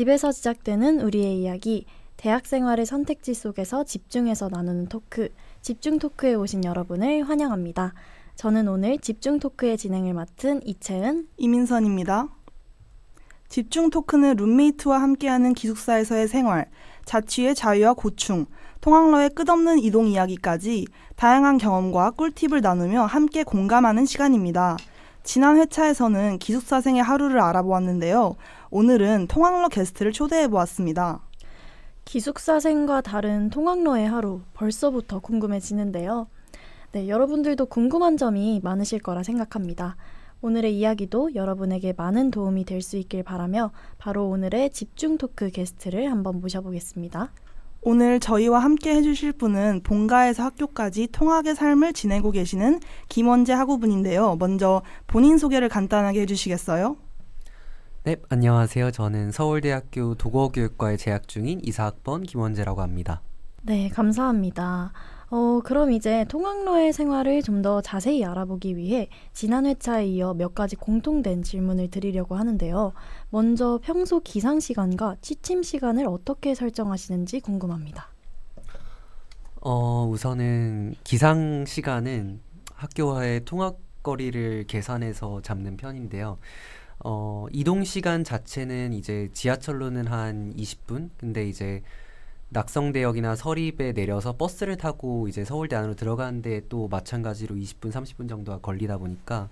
집에서 시작되는 우리의 이야기, 대학 생활의 선택지 속에서 집중해서 나누는 토크, 집중 토크에 오신 여러분을 환영합니다. 저는 오늘 집중 토크의 진행을 맡은 이채은, 이민선입니다. 집중 토크는 룸메이트와 함께하는 기숙사에서의 생활, 자취의 자유와 고충, 통학로의 끝없는 이동 이야기까지 다양한 경험과 꿀팁을 나누며 함께 공감하는 시간입니다. 지난 회차에서는 기숙사생의 하루를 알아보았는데요. 오늘은 통학로 게스트를 초대해보았습니다. 기숙사생과 다른 통학로의 하루, 벌써부터 궁금해지는데요. 네, 여러분들도 궁금한 점이 많으실 거라 생각합니다. 오늘의 이야기도 여러분에게 많은 도움이 될 수 있길 바라며 바로 오늘의 집중 토크 게스트를 한번 모셔보겠습니다. 오늘 저희와 함께 해주실 분은 본가에서 학교까지 통학의 삶을 지내고 계시는 김원재 학우분인데요. 먼저 본인 소개를 간단하게 해주시겠어요? 네, 안녕하세요. 저는 서울대학교 도국어교육과에 재학 중인 이사학번 김원재라고 합니다. 네, 감사합니다. 그럼 이제 통학로의 생활을 좀 더 자세히 알아보기 위해 지난 회차에 이어 몇 가지 공통된 질문을 드리려고 하는데요. 먼저 평소 기상 시간과 취침 시간을 어떻게 설정하시는지 궁금합니다. 우선은 기상 시간은 학교와의 통학거리를 계산해서 잡는 편인데요. 이동 시간 자체는 이제 지하철로는 한 20분? 근데 이제 낙성대역이나 서립에 내려서 버스를 타고 이제 서울대 안으로 들어가는데 또 마찬가지로 20분, 30분 정도가 걸리다 보니까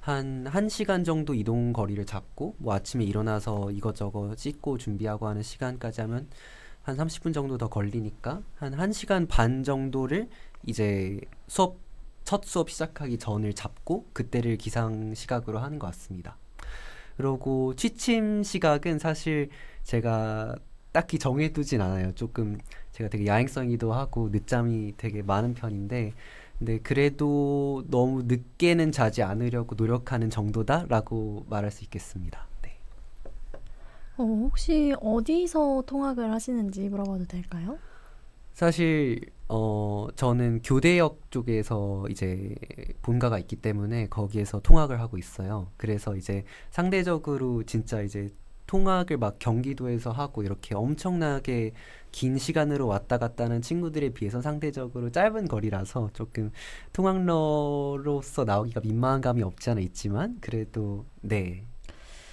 한 1시간 정도 이동 거리를 잡고 뭐 아침에 일어나서 이것저것 씻고 준비하고 하는 시간까지 하면 한 30분 정도 더 걸리니까 한 1시간 반 정도를 이제 첫 수업 시작하기 전을 잡고 그때를 기상 시각으로 하는 것 같습니다. 그러고 취침 시각은 사실 제가 딱히 정해두진 않아요. 조금 제가 되게 야행성이기도 하고 늦잠이 되게 많은 편인데 근데 그래도 너무 늦게는 자지 않으려고 노력하는 정도다라고 말할 수 있겠습니다. 네. 혹시 어디서 통학을 하시는지 물어봐도 될까요? 사실 저는 교대역 쪽에서 이제 본가가 있기 때문에 거기에서 통학을 하고 있어요. 그래서 이제 상대적으로 진짜 이제 통학을 막 경기도에서 하고 이렇게 엄청나게 긴 시간으로 왔다 갔다 하는 친구들에 비해서 상대적으로 짧은 거리라서 조금 통학로로서 나오기가 민망한 감이 없지 않아 있지만 그래도 네,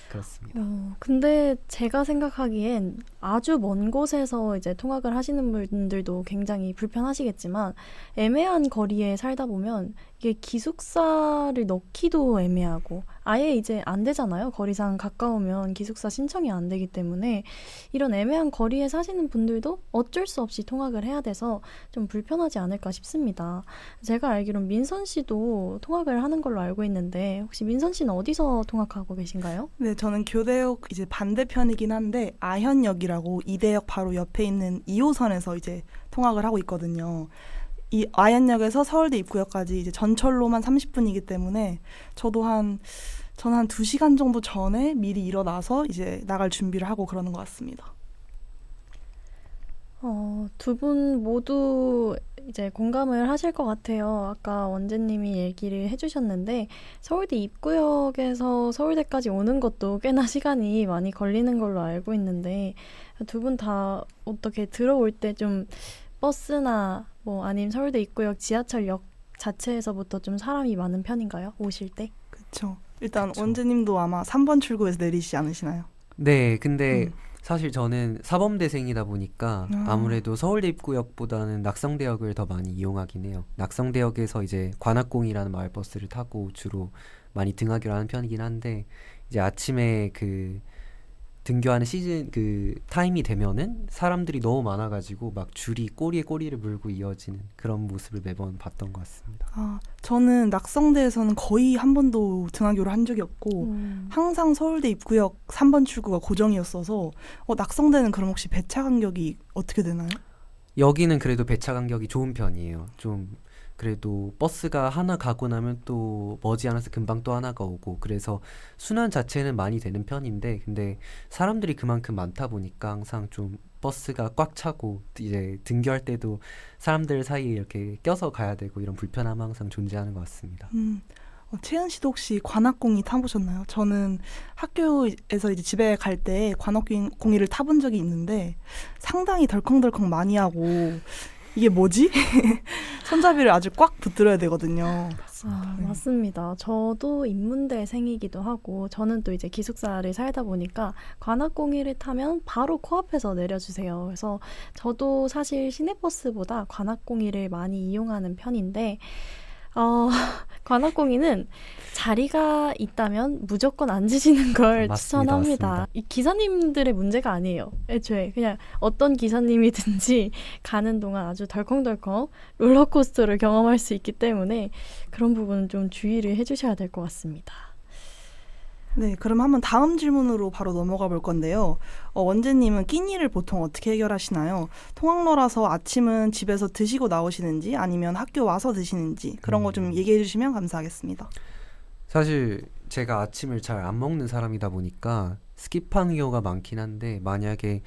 그렇습니다. 근데 제가 생각하기엔 아주 먼 곳에서 이제 통학을 하시는 분들도 굉장히 불편하시겠지만 애매한 거리에 살다 보면 이게 기숙사를 넣기도 애매하고 아예 이제 안 되잖아요. 거리상 가까우면 기숙사 신청이 안 되기 때문에 이런 애매한 거리에 사시는 분들도 어쩔 수 없이 통학을 해야 돼서 좀 불편하지 않을까 싶습니다. 제가 알기론 민선 씨도 통학을 하는 걸로 알고 있는데 혹시 민선 씨는 어디서 통학하고 계신가요? 네, 저는 교대역 이제 반대편이긴 한데 아현역이라고 이대역 바로 옆에 있는 2호선에서 이제 통학을 하고 있거든요. 이 아현역에서 서울대 입구역까지 이제 전철로만 30분이기 때문에 저는 한 2시간 정도 전에 미리 일어나서 이제 나갈 준비를 하고 그러는 것 같습니다. 두 분 모두 이제 공감을 하실 것 같아요. 아까 원재님이 얘기를 해주셨는데 서울대 입구역에서 서울대까지 오는 것도 꽤나 시간이 많이 걸리는 걸로 알고 있는데 두 분 다 어떻게 들어올 때 좀 버스나 뭐 아니면 서울대 입구역 지하철역 자체에서부터 좀 사람이 많은 편인가요? 오실 때? 그렇죠. 일단 그쵸. 원재님도 아마 3번 출구에서 내리시지 않으시나요? 네, 근데 음. 사실 저는 사범대생이다 보니까 아, 아무래도 서울대 입구역보다는 낙성대역을 더 많이 이용하긴 해요. 낙성대역에서 이제 관악공이라는 마을버스를 타고 주로 많이 등하교를 하는 편이긴 한데 이제 아침에 그 등교하는 시즌 그 타임이 되면은 사람들이 너무 많아가지고 막 줄이 꼬리에 꼬리를 물고 이어지는 그런 모습을 매번 봤던 것 같습니다. 저는 낙성대에서는 거의 한 번도 등하교를 한 적이 없고 항상 서울대 입구역 3번 출구가 고정이었어서 낙성대는 그럼 혹시 배차 간격이 어떻게 되나요? 여기는 그래도 배차 간격이 좋은 편이에요. 좀 그래도 버스가 하나 가고 나면 또 머지않아서 금방 또 하나가 오고 그래서 순환 자체는 많이 되는 편인데 근데 사람들이 그만큼 많다 보니까 항상 좀 버스가 꽉 차고 이제 등교할 때도 사람들 사이에 이렇게 껴서 가야 되고 이런 불편함은 항상 존재하는 것 같습니다. 음, 채은 씨도 혹시 관악공이 타보셨나요? 저는 학교에서 이제 집에 갈 때 관악공이를 타본 적이 있는데 상당히 덜컹덜컹 많이 하고 이게 뭐지? 손잡이를 아주 꽉 붙들어야 되거든요. 네. 맞습니다. 저도 인문대생이기도 하고 저는 또 이제 기숙사를 살다 보니까 관악공이를 타면 바로 코앞에서 내려주세요. 그래서 저도 사실 시내버스보다 관악공이를 많이 이용하는 편인데 관악공이는 자리가 있다면 무조건 앉으시는 걸 맞습니다. 추천합니다. 맞습니다. 이 기사님들의 문제가 아니에요. 애초에 그냥 어떤 기사님이든지 가는 동안 아주 덜컹덜컹 롤러코스터를 경험할 수 있기 때문에 그런 부분은 좀 주의를 해주셔야 될 것 같습니다. 네, 그럼 한번 다음 질문으로 바로 넘어가 볼 건데요. 원재님은 끼니를 보통 어떻게 해결하시나요? 통학로라서 아침은 집에서 드시고 나오시는지 아니면 학교 와서 드시는지 그런 거 좀 얘기해 주시면 감사하겠습니다. 사실 제가 아침을 잘 안 먹는 사람이다 보니까 스킵하는 경우가 많긴 한데 만약에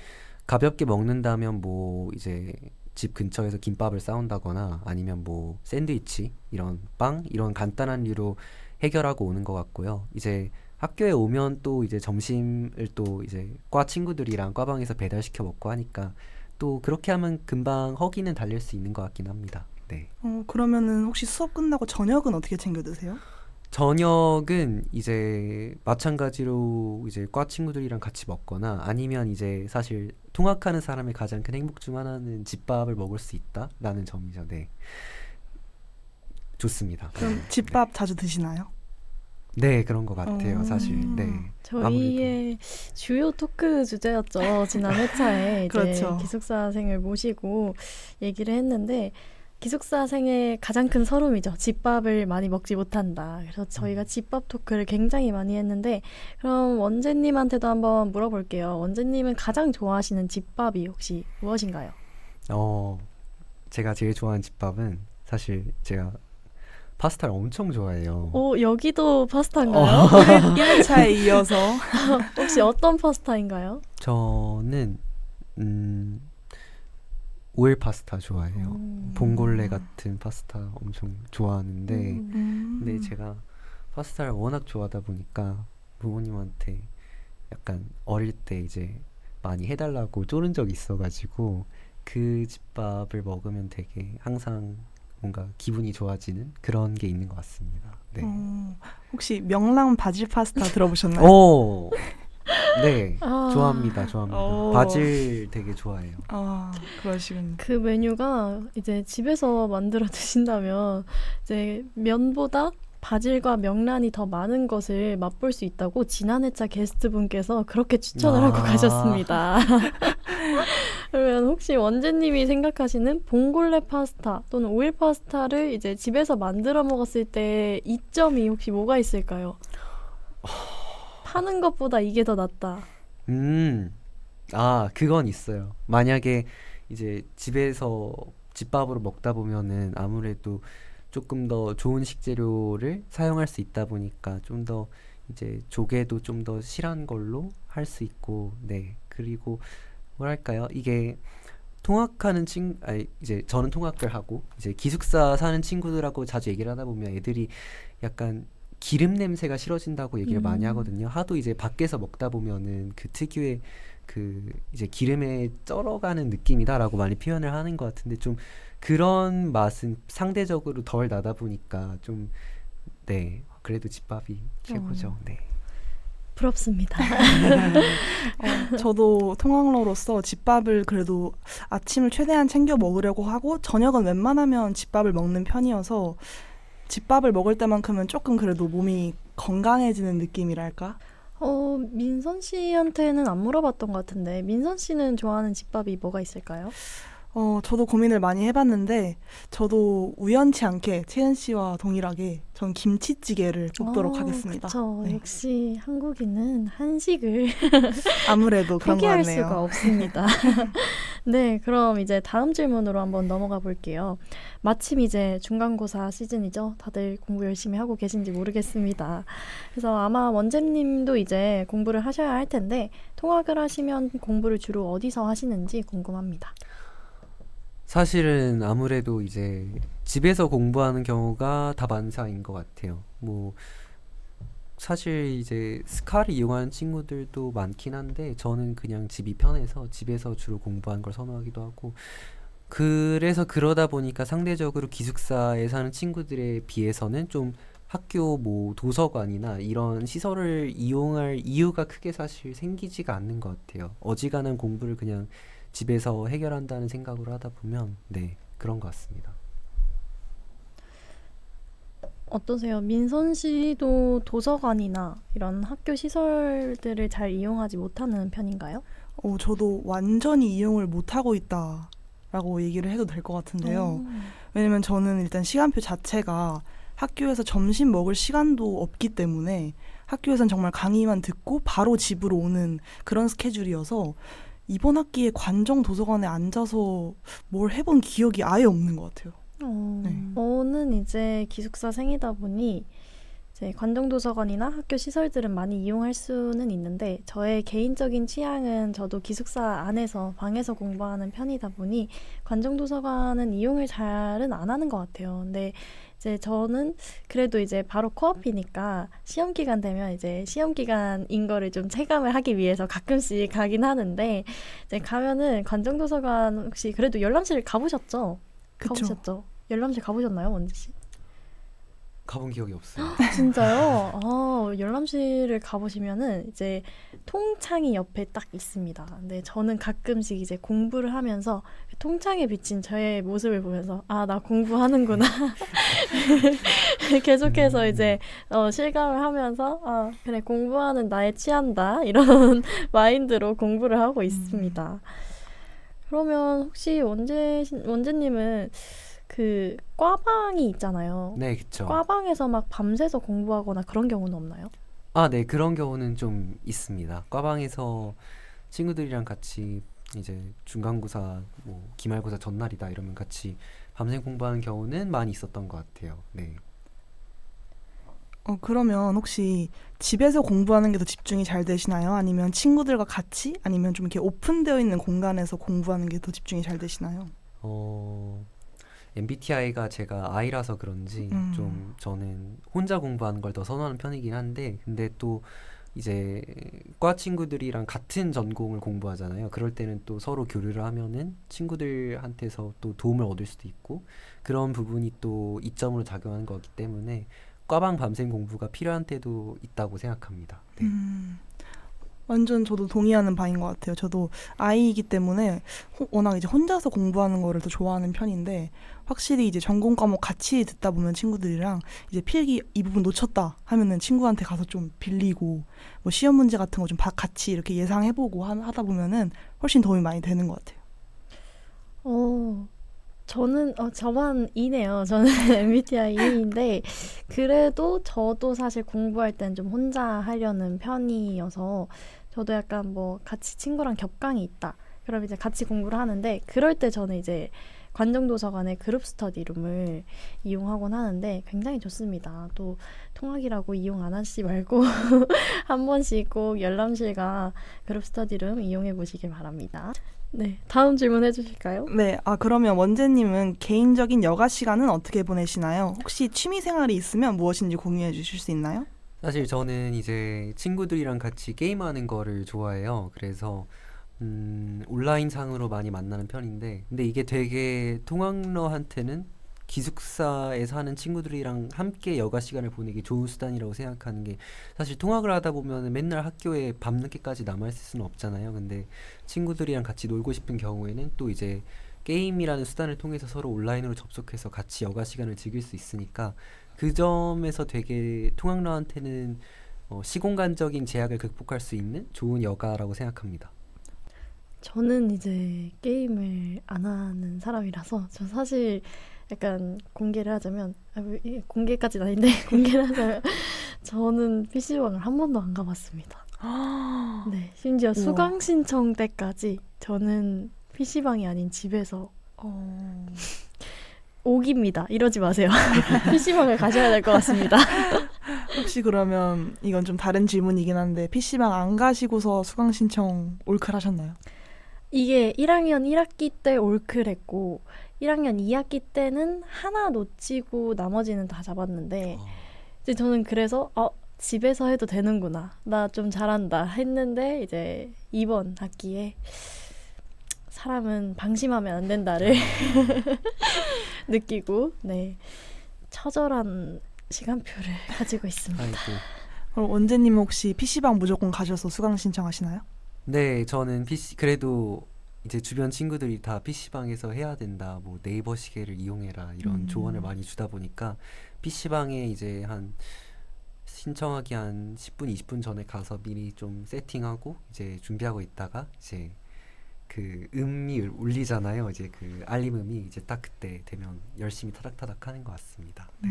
가볍게 먹는다면 뭐 이제 집 근처에서 김밥을 싸운다거나 아니면 뭐 샌드위치 이런 빵 이런 간단한 류로 해결하고 오는 것 같고요. 이제 학교에 오면 또 이제 점심을 또 이제 과 친구들이랑 과방에서 배달시켜 먹고 하니까 또 그렇게 하면 금방 허기는 달랠 수 있는 것 같긴 합니다. 네. 그러면은 혹시 수업 끝나고 저녁은 어떻게 챙겨 드세요? 저녁은 이제 마찬가지로 이제 과 친구들이랑 같이 먹거나 아니면 이제 사실 통학하는 사람의 가장 큰 행복 중 하나는 집밥을 먹을 수 있다라는 점이죠. 네. 좋습니다. 그럼 집밥 자주 드시나요? 네, 그런 것 같아요, 어. 사실. 네. 저희의 주요 토크 주제였죠. 지난 회차에 이제 그렇죠. 기숙사생을 모시고 얘기를 했는데 기숙사생의 가장 큰 서름이죠. 집밥을 많이 먹지 못한다. 그래서 저희가 집밥 토크를 굉장히 많이 했는데 그럼 원재님한테도 한번 물어볼게요. 원재님은 가장 좋아하시는 집밥이 혹시 무엇인가요? 제가 제일 좋아하는 집밥은 사실 제가 파스타를 엄청 좋아해요. 여기도 파스타인가요? 1회차에 이어서 혹시 어떤 파스타인가요? 저는 오일 파스타 좋아해요. 봉골레 같은 파스타 엄청 좋아하는데 근데 제가 파스타를 워낙 좋아하다 보니까 부모님한테 약간 어릴 때 이제 많이 해달라고 쪼른 적이 있어가지고 그 집밥을 먹으면 되게 항상 뭔가 기분이 좋아지는 그런 게 있는 것 같습니다. 네. 혹시 명랑 바질 파스타 들어보셨나요? 오, 네, 아. 좋아합니다. 오. 바질 되게 좋아해요. 그러시군요. 그 메뉴가 이제 집에서 만들어 드신다면 이제 면보다 바질과 명란이 더 많은 것을 맛볼 수 있다고 지난 회차 게스트분께서 그렇게 추천을 하고 가셨습니다. 그러면 혹시 원재님이 생각하시는 봉골레 파스타 또는 오일 파스타를 이제 집에서 만들어 먹었을 때 이점이 혹시 뭐가 있을까요? 파는 것보다 이게 더 낫다. 그건 있어요. 만약에 이제 집에서 집밥으로 먹다 보면은 아무래도 조금 더 좋은 식재료를 사용할 수 있다 보니까 좀 더 이제 조개도 좀 더 실한 걸로 할 수 있고, 네. 그리고 뭐랄까요? 이게 이제 저는 통학을 하고 이제 기숙사 사는 친구들하고 자주 얘기를 하다 보면 애들이 약간 기름 냄새가 싫어진다고 얘기를 많이 하거든요. 하도 이제 밖에서 먹다 보면은 그 특유의 그 이제 기름에 쩔어가는 느낌이다라고 많이 표현을 하는 것 같은데 좀 그런 맛은 상대적으로 덜 나다 보니까 좀 네, 그래도 집밥이 최고죠. 네. 부럽습니다. 저도 통학로로서 집밥을 그래도 아침을 최대한 챙겨 먹으려고 하고 저녁은 웬만하면 집밥을 먹는 편이어서 집밥을 먹을 때만큼은 조금 그래도 몸이 건강해지는 느낌이랄까? 민선 씨한테는 안 물어봤던 것 같은데 민선 씨는 좋아하는 집밥이 뭐가 있을까요? 저도 고민을 많이 해봤는데 저도 우연치 않게 채은 씨와 동일하게 전 김치찌개를 뽑도록 하겠습니다. 그쵸. 네. 역시 한국인은 한식을 아무래도 그런 것 포기할 같네요. 수가 없습니다. 네, 그럼 이제 다음 질문으로 한번 넘어가 볼게요. 마침 이제 중간고사 시즌이죠. 다들 공부 열심히 하고 계신지 모르겠습니다. 그래서 아마 원잼님도 이제 공부를 하셔야 할 텐데 통학을 하시면 공부를 주로 어디서 하시는지 궁금합니다. 사실은 아무래도 이제 집에서 공부하는 경우가 다반사인 것 같아요. 뭐 사실 이제 스카를 이용하는 친구들도 많긴 한데 저는 그냥 집이 편해서 집에서 주로 공부하는 걸 선호하기도 하고 그래서 그러다 보니까 상대적으로 기숙사에 사는 친구들에 비해서는 좀 학교 뭐 도서관이나 이런 시설을 이용할 이유가 크게 사실 생기지가 않는 것 같아요. 어지간한 공부를 그냥 집에서 해결한다는 생각으로 하다 보면 네, 그런 것 같습니다. 어떠세요? 민선 씨도 도서관이나 이런 학교 시설들을 잘 이용하지 못하는 편인가요? 저도 완전히 이용을 못하고 있다라고 얘기를 해도 될 것 같은데요. 오. 왜냐면 저는 일단 시간표 자체가 학교에서 점심 먹을 시간도 없기 때문에 학교에선 정말 강의만 듣고 바로 집으로 오는 그런 스케줄이어서 이번 학기에 관정 도서관에 앉아서 뭘 해본 기억이 아예 없는 것 같아요. 네. 저는 이제 기숙사생이다 보니 이제 관정도서관이나 학교 시설들은 많이 이용할 수는 있는데 저의 개인적인 취향은 저도 기숙사 안에서 방에서 공부하는 편이다 보니 관정도서관은 이용을 잘은 안 하는 것 같아요. 근데 이제 저는 그래도 이제 바로 코앞이니까 시험 기간 되면 이제 시험 기간인 거를 좀 체감을 하기 위해서 가끔씩 가긴 하는데 이제 가면은 관정도서관 혹시 그래도 열람실 가보셨죠? 그쵸. 가보셨죠? 열람실 가보셨나요, 원지 씨? 가본 기억이 없어요. 진짜요? 열람실을 가보시면은 이제 통창이 옆에 딱 있습니다. 근데 저는 가끔씩 이제 공부를 하면서 통창에 비친 저의 모습을 보면서 아, 나 공부하는구나. 계속해서 이제 실감을 하면서 아, 그래, 공부하는 나에 취한다. 이런 마인드로 공부를 하고 있습니다. 그러면 혹시 원재님은 그 과방이 있잖아요. 네, 그쵸. 과방에서 막 밤새서 공부하거나 그런 경우는 없나요? 아, 네, 그런 경우는 좀 있습니다. 과방에서 친구들이랑 같이 이제 중간고사, 뭐 기말고사 전날이다 이러면 같이 밤새 공부하는 경우는 많이 있었던 것 같아요. 네. 그러면 혹시 집에서 공부하는 게 더 집중이 잘 되시나요? 아니면 친구들과 같이? 아니면 좀 이렇게 오픈되어 있는 공간에서 공부하는 게 더 집중이 잘 되시나요? MBTI가 제가 I라서 그런지 좀 저는 혼자 공부하는 걸 더 선호하는 편이긴 한데 근데 또 이제 과 친구들이랑 같은 전공을 공부하잖아요. 그럴 때는 또 서로 교류를 하면은 친구들한테서 또 도움을 얻을 수도 있고 그런 부분이 또 이점으로 작용하는 거기 때문에 과방 밤샘 공부가 필요한 때도 있다고 생각합니다. 네. 완전 저도 동의하는 바인 것 같아요. 저도 아이이기 때문에 워낙 이제 혼자서 공부하는 거를 더 좋아하는 편인데 확실히 이제 전공 과목 같이 듣다 보면 친구들이랑 이제 필기 이 부분 놓쳤다 하면은 친구한테 가서 좀 빌리고 뭐 시험 문제 같은 거 좀 같이 이렇게 예상해보고 하다 보면은 훨씬 도움이 많이 되는 것 같아요. 저는 저만 E네요. 저는 MBTI E인데 그래도 저도 사실 공부할 땐 좀 혼자 하려는 편이어서 저도 약간 뭐 같이 친구랑 겹강이 있다. 그럼 이제 같이 공부를 하는데 그럴 때 저는 이제 관정도서관의 그룹 스터디룸을 이용하곤 하는데 굉장히 좋습니다. 또 통학이라고 이용 안 하시지 말고 한 번씩 꼭 열람실과 그룹 스터디룸 이용해 보시길 바랍니다. 네, 다음 질문 해주실까요? 네, 그러면 원재님은 개인적인 여가 시간은 어떻게 보내시나요? 혹시 취미 생활이 있으면 무엇인지 공유해 주실 수 있나요? 사실 저는 이제 친구들이랑 같이 게임하는 거를 좋아해요. 그래서 온라인 상으로 많이 만나는 편인데 근데 이게 되게 통학러한테는 기숙사에서 하는 친구들이랑 함께 여가 시간을 보내기 좋은 수단이라고 생각하는 게 사실 통학을 하다 보면 맨날 학교에 밤늦게까지 남아있을 수는 없잖아요. 근데 친구들이랑 같이 놀고 싶은 경우에는 또 이제 게임이라는 수단을 통해서 서로 온라인으로 접속해서 같이 여가 시간을 즐길 수 있으니까 그 점에서 되게 통학러한테는 시공간적인 제약을 극복할 수 있는 좋은 여가라고 생각합니다. 저는 이제 게임을 안 하는 사람이라서 저 사실 약간 공개를 하자면 공개까지는 아닌데 공개를 하자면 저는 PC방을 한 번도 안 가봤습니다. 네, 심지어 우와. 수강 신청 때까지 저는 PC방이 아닌 집에서 오기입니다. 이러지 마세요. PC방을 가셔야 될 것 같습니다. 혹시 그러면 이건 좀 다른 질문이긴 한데 PC방 안 가시고서 수강 신청 올클하셨나요? 이게 1학년 1학기 때 올클했고 1학년 2학기 때는 하나 놓치고 나머지는 다 잡았는데 이제 저는 그래서 집에서 해도 되는구나. 나 좀 잘한다 했는데 이제 이번 학기에 사람은 방심하면 안 된다를 느끼고 네. 처절한 시간표를 가지고 있습니다. 아이고. 그럼 원재님 혹시 PC방 무조건 가셔서 수강 신청하시나요? 네, 저는 그래도 이제 주변 친구들이 다 PC방에서 해야 된다, 뭐 네이버 시계를 이용해라 이런 조언을 많이 주다 보니까 PC방에 이제 한 신청하기 한 10분, 20분 전에 가서 미리 좀 세팅하고 이제 준비하고 있다가 이제 그 음이 울리잖아요. 이제 그 알림 음이 이제 딱 그때 되면 열심히 타닥타닥 하는 것 같습니다. 네.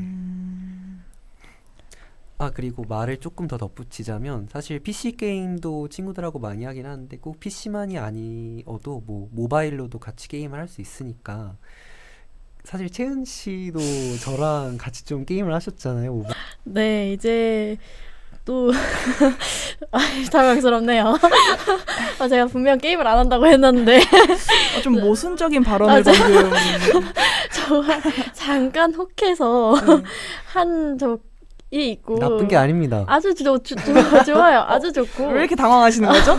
아, 그리고 말을 조금 더 덧붙이자면 사실 PC 게임도 친구들하고 많이 하긴 하는데 꼭 PC만이 아니어도 뭐 모바일로도 같이 게임을 할 수 있으니까 사실 채은 씨도 저랑 같이 좀 게임을 하셨잖아요. 네, 이제 또 당황스럽네요. 제가 분명 게임을 안 한다고 했는데 좀 모순적인 발언을 아, 방금. 정말 잠깐 혹해서 한 적이 있고 나쁜 게 아닙니다. 아주 좋아요. 아주 좋고 왜 이렇게 당황하시는 거죠?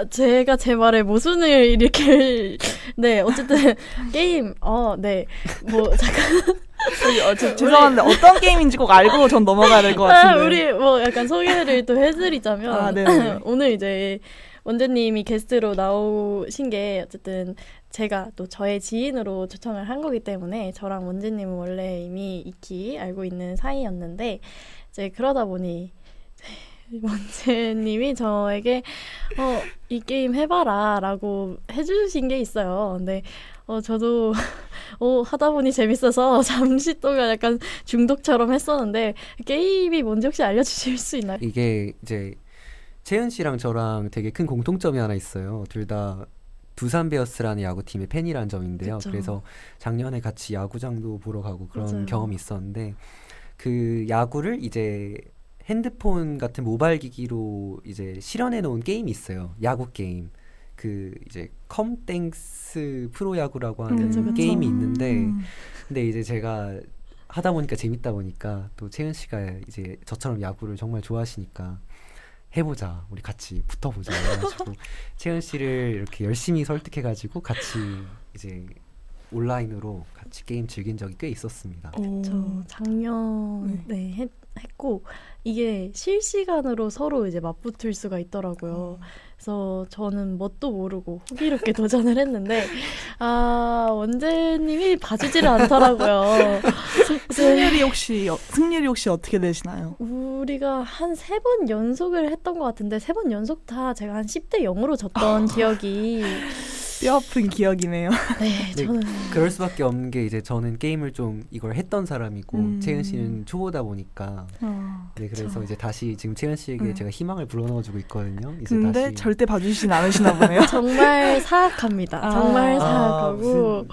제가 제 말에 모순을 이렇게 네 어쨌든 게임 네 뭐 잠깐 죄송한데 어떤 게임인지 꼭 알고 전 넘어가야 될 것 같은데. 우리 뭐 약간 소개를 또 해드리자면 네네. 오늘 이제 원재님이 게스트로 나오신 게 어쨌든 제가 또 저의 지인으로 초청을 한 거기 때문에 저랑 원재님은 원래 이미 익히 알고 있는 사이였는데 이제 그러다 보니 원재님이 저에게 이 게임 해봐라 라고 해주신 게 있어요. 근데 저도 하다 보니 재밌어서 잠시 동안 약간 중독처럼 했었는데 게임이 뭔지 혹시 알려주실 수 있나요? 이게 이제 채은 씨랑 저랑 되게 큰 공통점이 하나 있어요. 둘 다 두산 베어스라는 야구팀의 팬이라는 점인데요. 그쵸. 그래서 작년에 같이 야구장도 보러 가고 그런 맞아요. 경험이 있었는데 그 야구를 이제 핸드폰 같은 모바일 기기로 이제 실현해 놓은 게임이 있어요. 야구 게임. 그 이제 컴땡스 프로야구라고 하는 그쵸. 게임이 있는데 근데 이제 제가 하다 보니까 재밌다 보니까 또 채은 씨가 이제 저처럼 야구를 정말 좋아하시니까 해보자, 우리 같이 붙어보자 해가지고 채은 씨를 이렇게 열심히 설득해가지고 같이 이제 온라인으로 같이 게임 즐긴 적이 꽤 있었습니다. 저 작년에 했고 이게 실시간으로 서로 이제 맞붙을 수가 있더라고요. 그래서 저는 뭣도 모르고 호기롭게 도전을 했는데 원재님이 봐주지를 않더라고요. 승률이 혹시 어떻게 되시나요? 우리가 한 3번 연속을 했던 것 같은데 3번 연속 다 제가 한 10대 0으로 졌던 기억이 뼈아픈 기억이네요. 네, 네, 저는 그럴 수밖에 없는 게 이제 저는 게임을 좀 이걸 했던 사람이고 채은 씨는 초보다 보니까 네, 그래서 이제 다시 지금 채은 씨에게 제가 희망을 불어넣어주고 있거든요. 이제 근데 다시 절대 봐주시진 않으시나 보네요. 정말 사악합니다. 정말 사악하고 무슨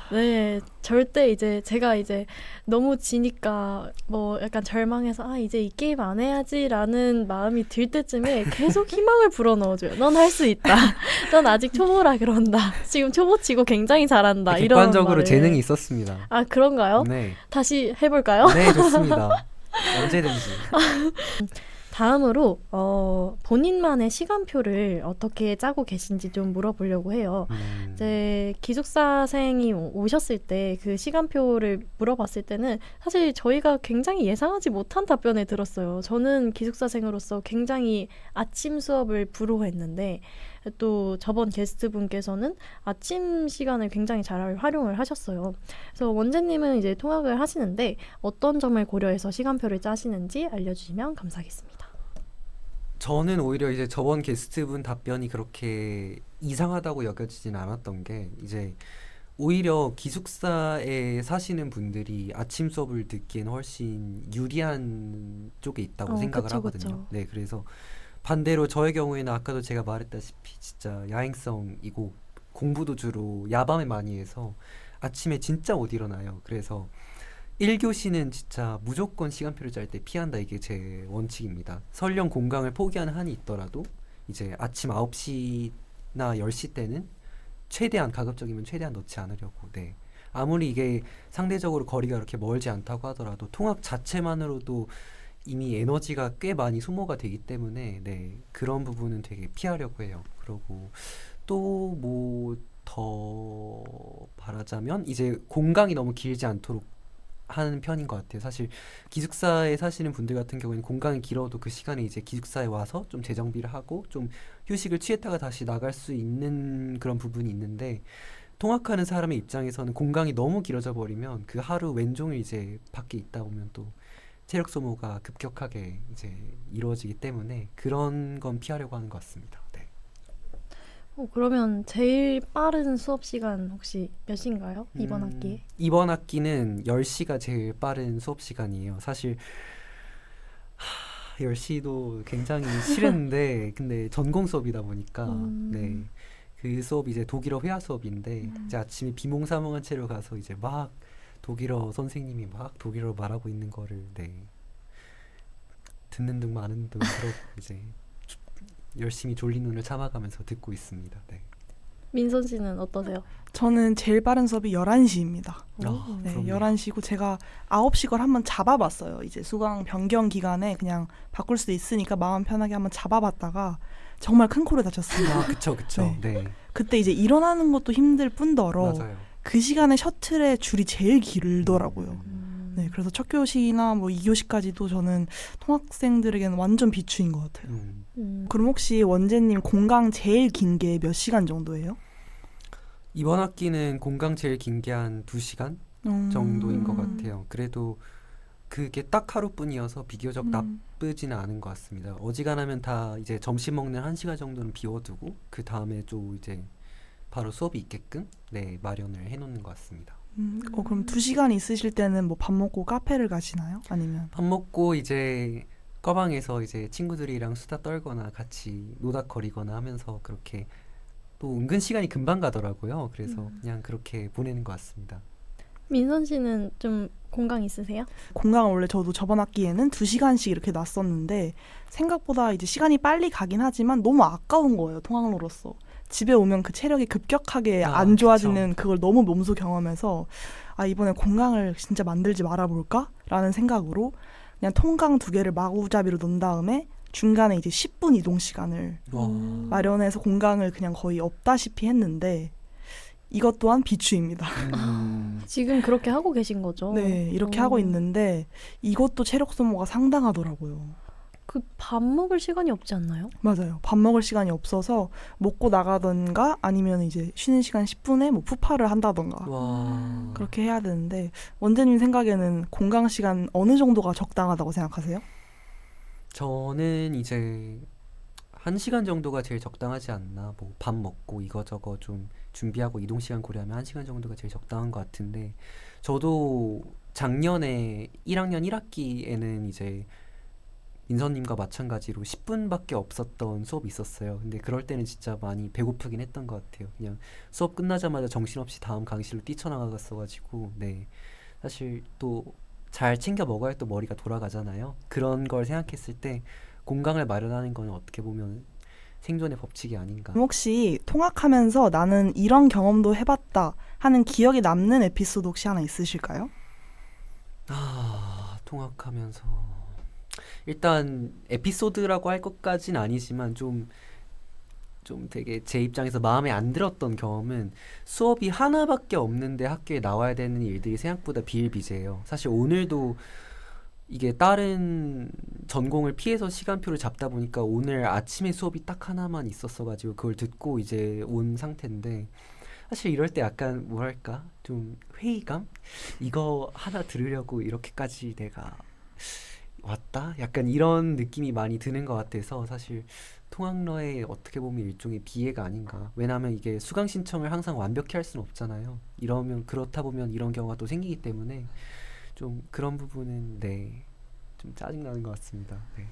네, 절대 이제 제가 이제 너무 지니까 뭐 약간 절망해서 이제 이 게임 안 해야지라는 마음이 들 때쯤에 계속 희망을 불어넣어줘요. 넌 할 수 있다. 넌 아직 초보라 그런다. 지금 초보치고 굉장히 잘한다. 이런 객관적으로 말을. 재능이 있었습니다. 그런가요? 네, 다시 해볼까요? 네, 좋습니다. 언제든지. 다음으로 본인만의 시간표를 어떻게 짜고 계신지 좀 물어보려고 해요. 이제 기숙사생이 오셨을 때 그 시간표를 물어봤을 때는 사실 저희가 굉장히 예상하지 못한 답변을 들었어요. 저는 기숙사생으로서 굉장히 아침 수업을 부러워했는데 또 저번 게스트분께서는 아침 시간을 굉장히 잘 활용을 하셨어요. 그래서 원재님은 이제 통학을 하시는데 어떤 점을 고려해서 시간표를 짜시는지 알려주시면 감사하겠습니다. 저는 오히려 이제 저번 게스트분 답변이 그렇게 이상하다고 여겨지진 않았던 게 이제 오히려 기숙사에 사시는 분들이 아침 수업을 듣기엔 훨씬 유리한 쪽에 있다고 생각을 그쵸, 하거든요. 그쵸. 네, 그래서 반대로 저의 경우에는 아까도 제가 말했다시피 진짜 야행성이고 공부도 주로 야밤에 많이 해서 아침에 진짜 못 일어나요. 그래서 1교시는 진짜 무조건 시간표를 짤 때 피한다, 이게 제 원칙입니다. 설령 공강을 포기하는 한이 있더라도 이제 아침 9시나 10시 때는 최대한 가급적이면 최대한 넣지 않으려고. 네. 아무리 이게 상대적으로 거리가 그렇게 멀지 않다고 하더라도 통학 자체만으로도 이미 에너지가 꽤 많이 소모가 되기 때문에 네, 그런 부분은 되게 피하려고 해요. 그리고 또 뭐 더 바라자면 이제 공강이 너무 길지 않도록 하는 편인 것 같아요. 사실 기숙사에 사시는 분들 같은 경우에는 공강이 길어도 그 시간에 이제 기숙사에 와서 좀 재정비를 하고 좀 휴식을 취했다가 다시 나갈 수 있는 그런 부분이 있는데 통학하는 사람의 입장에서는 공강이 너무 길어져 버리면 그 하루 왼종일 이제 밖에 있다 보면 또 체력 소모가 급격하게 이제 이루어지기 때문에 그런 건 피하려고 하는 것 같습니다. 네. 그러면 제일 빠른 수업 시간 혹시 몇 시인가요? 이번 학기에? 이번 학기는 10시가 제일 빠른 수업 시간이에요. 사실 10시도 굉장히 싫은데 근데 전공 수업이다 보니까 네. 그 수업이 이제 독일어 회화 수업인데 이제 아침에 비몽사몽한 채로 가서 이제 막 독일어 선생님이 막 독일어로 말하고 있는 거를 네. 듣는 둥 마는 둥 그러고 이제 열심히 졸린 눈을 참아가면서 듣고 있습니다. 네. 민선 씨는 어떠세요? 저는 제일 빠른 수업이 11시입니다. 아, 네, 그럼요. 11시고 제가 9시 걸 한번 잡아봤어요. 이제 수강 변경 기간에 그냥 바꿀 수도 있으니까 마음 편하게 한번 잡아봤다가 정말 큰 코를 다쳤습니다. 아, 그쵸. 네. 네. 그때 이제 일어나는 것도 힘들 뿐더러 맞아요. 그 시간에 셔틀의 줄이 제일 길더라고요. 네, 그래서 첫 교시나 뭐 2교시까지도 저는 통학생들에게는 완전 비추인 것 같아요. 그럼 혹시 원재님 공강 제일 긴 게 몇 시간 정도예요? 이번 학기는 공강 제일 긴 게 한 2시간 정도인 것 같아요. 그래도 그게 딱 하루뿐이어서 비교적 나쁘지는 않은 것 같습니다. 어지간하면 다 이제 점심 먹는 1시간 정도는 비워두고 그 다음에 좀 이제 바로 수업이 있게끔 네, 마련을 해놓는 것 같습니다. 그럼 2시간 있으실 때는 뭐 밥 먹고 카페를 가시나요? 아니면? 밥 먹고 이제 과방에서 이제 친구들이랑 수다 떨거나 같이 노닥거리거나 하면서 그렇게 또 은근 시간이 금방 가더라고요. 그래서 그냥 그렇게 보내는 것 같습니다. 민선 씨는 좀 공강 있으세요? 공강을 원래 저도 저번 학기에는 2시간씩 이렇게 놨었는데 생각보다 이제 시간이 빨리 가긴 하지만 너무 아까운 거예요, 통학로로서. 집에 오면 그 체력이 급격하게 안 좋아지는 그쵸. 그걸 너무 몸소 경험해서 이번에 공강을 진짜 만들지 말아볼까? 라는 생각으로 그냥 통강 2개를 마구잡이로 넣은 다음에 중간에 이제 10분 이동 시간을 와. 마련해서 공강을 그냥 거의 없다시피 했는데 이것 또한 비추입니다. 지금 그렇게 하고 계신 거죠? 네, 이렇게 하고 있는데 이것도 체력 소모가 상당하더라고요. 그 밥 먹을 시간이 없지 않나요? 맞아요. 밥 먹을 시간이 없어서 먹고 나가던가 아니면 이제 쉬는 시간 10분에 뭐 푸파를 한다던가 와. 그렇게 해야 되는데 원재님 생각에는 공강 시간 어느 정도가 적당하다고 생각하세요? 저는 이제 1시간 정도가 제일 적당하지 않나. 뭐 밥 먹고 이거저거 좀 준비하고 이동 시간 고려하면 1시간 정도가 제일 적당한 것 같은데 저도 작년에 1학년 1학기에는 이제 민선님과 마찬가지로 10분밖에 없었던 수업이 있었어요. 근데 그럴 때는 진짜 많이 배고프긴 했던 것 같아요. 그냥 수업 끝나자마자 정신없이 다음 강의실로 뛰쳐나갔어가지고 네. 사실 또 잘 챙겨 먹어야 또 머리가 돌아가잖아요. 그런 걸 생각했을 때 공강을 마련하는 건 어떻게 보면 생존의 법칙이 아닌가. 그럼 혹시 통학하면서 나는 이런 경험도 해봤다 하는 기억에 남는 에피소드 혹시 하나 있으실까요? 통학하면서 일단 에피소드라고 할 것까진 아니지만 좀 되게 제 입장에서 마음에 안 들었던 경험은 수업이 하나밖에 없는데 학교에 나와야 되는 일들이 생각보다 비일비재해요. 사실 오늘도 이게 다른 전공을 피해서 시간표를 잡다 보니까 오늘 아침에 수업이 딱 하나만 있었어가지고 그걸 듣고 이제 온 상태인데 사실 이럴 때 약간 뭐랄까 좀 회의감? 이거 하나 들으려고 이렇게까지 내가 왔다? 약간 이런 느낌이 많이 드는 것 같아서 사실 통학로에 어떻게 보면 일종의 비애가 아닌가. 왜냐하면 이게 수강 신청을 항상 완벽히 할 수는 없잖아요. 그렇다 보면 이런 경우가 또 생기기 때문에 좀 그런 부분은 네, 좀 짜증나는 것 같습니다. 네.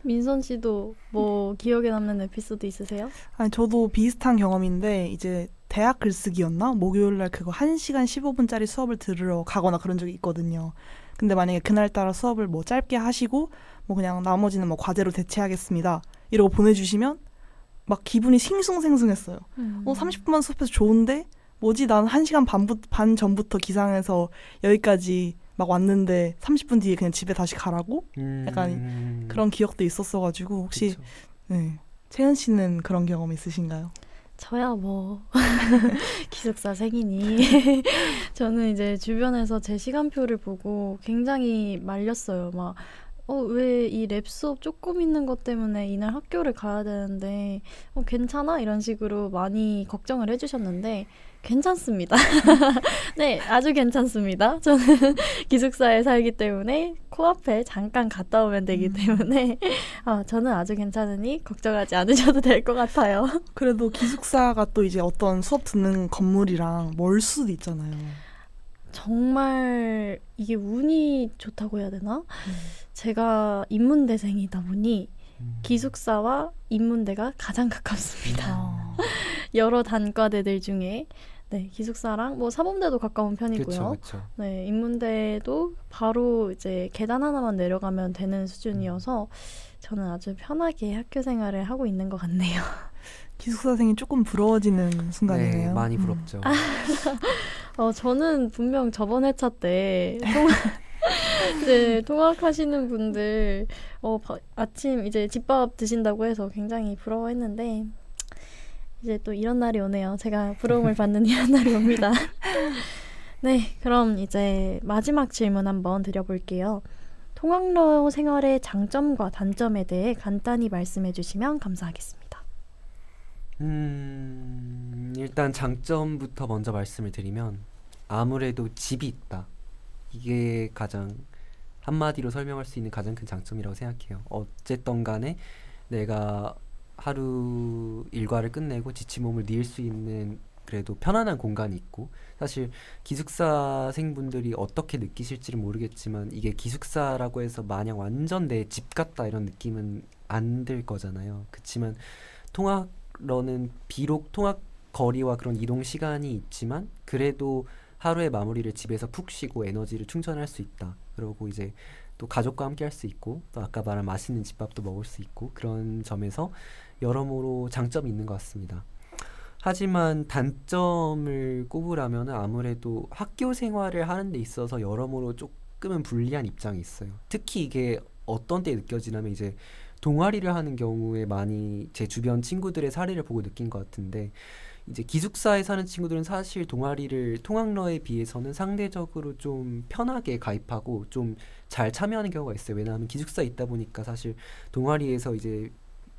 민선 씨도 뭐 기억에 남는 에피소드 있으세요? 아니, 저도 비슷한 경험인데 이제 대학 글쓰기였나? 목요일날 그거 1시간 15분짜리 수업을 들으러 가거나 그런 적이 있거든요. 근데 만약에 그날따라 수업을 뭐 짧게 하시고 뭐 그냥 나머지는 뭐 과제로 대체하겠습니다. 이러고 보내주시면 막 기분이 싱숭생숭했어요. 30분만 수업해서 좋은데 뭐지? 난 1시간 반 전부터 기상해서 여기까지 막 왔는데 30분 뒤에 그냥 집에 다시 가라고? 약간 그런 기억도 있었어가지고 혹시 그쵸. 네. 채은 씨는 그런 경험 있으신가요? 저야 뭐 기숙사생이니 저는 이제 주변에서 제 시간표를 보고 굉장히 말렸어요. 막 왜 이 랩 수업 조금 있는 것 때문에 이날 학교를 가야 되는데 괜찮아? 이런 식으로 많이 걱정을 해주셨는데 괜찮습니다. 네, 아주 괜찮습니다. 저는 기숙사에 살기 때문에 코앞에 잠깐 갔다 오면 되기 때문에 저는 아주 괜찮으니 걱정하지 않으셔도 될 것 같아요. 그래도 기숙사가 또 이제 어떤 수업 듣는 건물이랑 멀 수도 있잖아요. 정말 이게 운이 좋다고 해야 되나? 제가 인문대생이다 보니 기숙사와 인문대가 가장 가깝습니다. 아, 여러 단과대들 중에 네, 기숙사랑 뭐 사범대도 가까운 편이고요. 그쵸. 네, 인문대도 바로 이제 계단 하나만 내려가면 되는 수준이어서 저는 아주 편하게 학교 생활을 하고 있는 것 같네요. 기숙사생이 조금 부러워지는 순간이네요. 네, 많이 부럽죠. 저는 분명 저번 회차 때 네, 통학하시는 분들 아침 이제 집밥 드신다고 해서 굉장히 부러워했는데 이제 또 이런 날이 오네요. 제가 부러움을 받는 이런 날이 옵니다. 네, 그럼 이제 마지막 질문 한번 드려볼게요. 통학로 생활의 장점과 단점에 대해 간단히 말씀해 주시면 감사하겠습니다. 일단 장점부터 먼저 말씀을 드리면 아무래도 집이 있다. 이게 가장 한마디로 설명할 수 있는 가장 큰 장점이라고 생각해요. 어쨌든 간에 내가 하루 일과를 끝내고 지친 몸을 뉘을 수 있는 그래도 편안한 공간이 있고 사실 기숙사생분들이 어떻게 느끼실지는 모르겠지만 이게 기숙사라고 해서 마냥 완전 내 집 같다 이런 느낌은 안 들 거잖아요. 그치만 통학로는 비록 통학 거리와 그런 이동 시간이 있지만 그래도 하루의 마무리를 집에서 푹 쉬고 에너지를 충전할 수 있다. 그러고 이제 또 가족과 함께 할 수 있고 또 아까 말한 맛있는 집밥도 먹을 수 있고 그런 점에서 여러모로 장점이 있는 것 같습니다. 하지만 단점을 꼽으라면 아무래도 학교 생활을 하는 데 있어서 여러모로 조금은 불리한 입장이 있어요. 특히 이게 어떤 때 느껴지냐면 이제 동아리를 하는 경우에 많이 제 주변 친구들의 사례를 보고 느낀 것 같은데 이제 기숙사에 사는 친구들은 사실 동아리를 통학로에 비해서는 상대적으로 좀 편하게 가입하고 좀 잘 참여하는 경우가 있어요. 왜냐하면 기숙사에 있다 보니까 사실 동아리에서 이제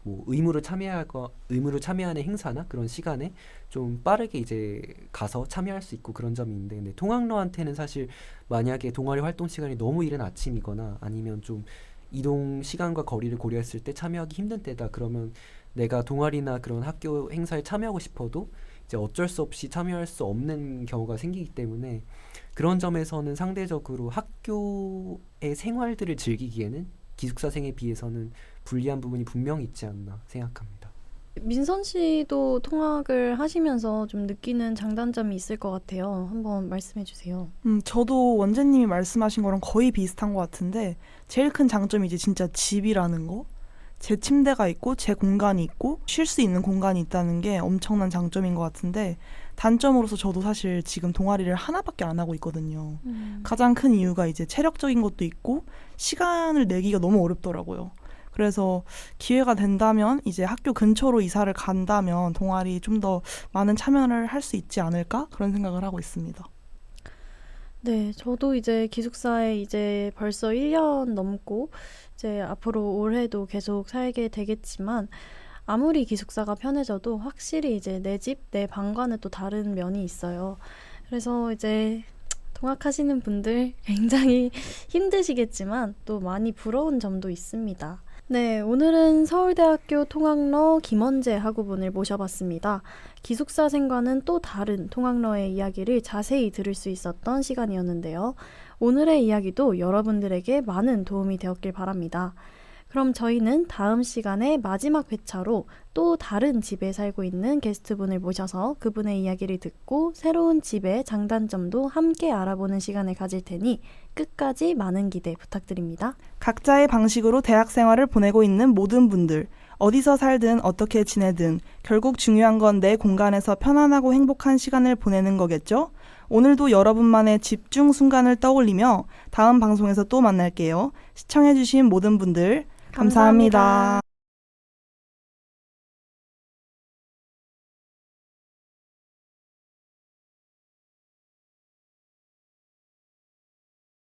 뭐 의무로 참여하는 행사나 그런 시간에 좀 빠르게 이제 가서 참여할 수 있고 그런 점이 있는데 근데 통학로한테는 사실 만약에 동아리 활동 시간이 너무 이른 아침이거나 아니면 좀 이동 시간과 거리를 고려했을 때 참여하기 힘든 때다 그러면 내가 동아리나 그런 학교 행사에 참여하고 싶어도 이제 어쩔 수 없이 참여할 수 없는 경우가 생기기 때문에 그런 점에서는 상대적으로 학교의 생활들을 즐기기에는 기숙사생에 비해서는 불리한 부분이 분명히 있지 않나 생각합니다. 민선 씨도 통학을 하시면서 좀 느끼는 장단점이 있을 것 같아요. 한번 말씀해 주세요. 저도 원재님이 말씀하신 거랑 거의 비슷한 것 같은데 제일 큰 장점이 이제 진짜 집이라는 거. 제 침대가 있고 제 공간이 있고 쉴 수 있는 공간이 있다는 게 엄청난 장점인 것 같은데 단점으로서 저도 사실 지금 동아리를 하나밖에 안 하고 있거든요. 가장 큰 이유가 이제 체력적인 것도 있고 시간을 내기가 너무 어렵더라고요. 그래서 기회가 된다면 이제 학교 근처로 이사를 간다면 동아리 좀 더 많은 참여를 할 수 있지 않을까? 그런 생각을 하고 있습니다. 네, 저도 이제 기숙사에 이제 벌써 1년 넘고 이제 앞으로 올해도 계속 살게 되겠지만 아무리 기숙사가 편해져도 확실히 이제 내 집, 내 방과는 또 다른 면이 있어요. 그래서 이제 통학하시는 분들 굉장히 힘드시겠지만 또 많이 부러운 점도 있습니다. 네, 오늘은 서울대학교 통학로 김원재 학우분을 모셔봤습니다. 기숙사생과는 또 다른 통학로의 이야기를 자세히 들을 수 있었던 시간이었는데요. 오늘의 이야기도 여러분들에게 많은 도움이 되었길 바랍니다. 그럼 저희는 다음 시간에 마지막 회차로 또 다른 집에 살고 있는 게스트분을 모셔서 그분의 이야기를 듣고 새로운 집의 장단점도 함께 알아보는 시간을 가질 테니 끝까지 많은 기대 부탁드립니다. 각자의 방식으로 대학 생활을 보내고 있는 모든 분들, 어디서 살든 어떻게 지내든 결국 중요한 건 내 공간에서 편안하고 행복한 시간을 보내는 거겠죠? 오늘도 여러분만의 집중 순간을 떠올리며 다음 방송에서 또 만날게요. 시청해주신 모든 분들 감사합니다.